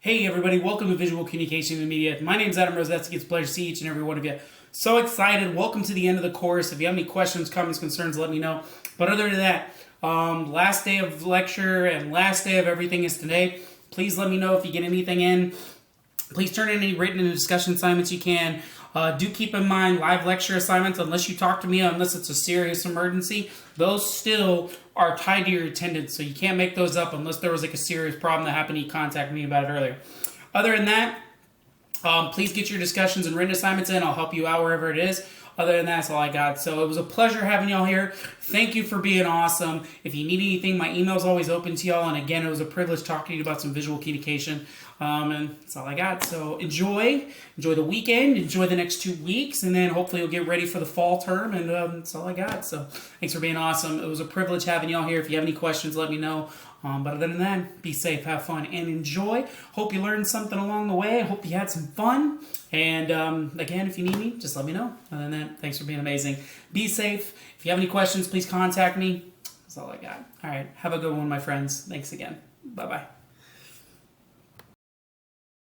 Hey everybody, welcome to Visual Communication and Media. My name is Adam Rosetsky. It's a pleasure to see each and every one of you. So excited. Welcome to the end of the course. If you have any questions, comments, concerns, let me know. But other than that, last day of lecture and last day of everything is today. Please let me know if you get anything in. Please turn in any written and discussion assignments you can. Do keep in mind live lecture assignments, unless you talk to me, unless it's a serious emergency, those still are tied to your attendance, so you can't make those up unless there was like a serious problem that happened. You contact me about it earlier. Other than that, please get your discussions and written assignments in. I'll help you out wherever it is. Other than that, that's all I got. So it was a pleasure having y'all here. Thank you for being awesome. If you need anything, my email's always open to y'all. And again, it was a privilege talking to you about some visual communication. And that's all I got. So enjoy the weekend, enjoy the next 2 weeks, and then hopefully you'll get ready for the fall term. And that's all I got. So thanks for being awesome. It was a privilege having y'all here. If you have any questions, let me know. But other than that, be safe, have fun, and enjoy. Hope you learned something along the way. I hope you had some fun. And again, if you need me, just let me know. Other than that, thanks for being amazing. Be safe. If you have any questions, please contact me. That's all I got. All right. Have a good one, my friends. Thanks again. Bye-bye.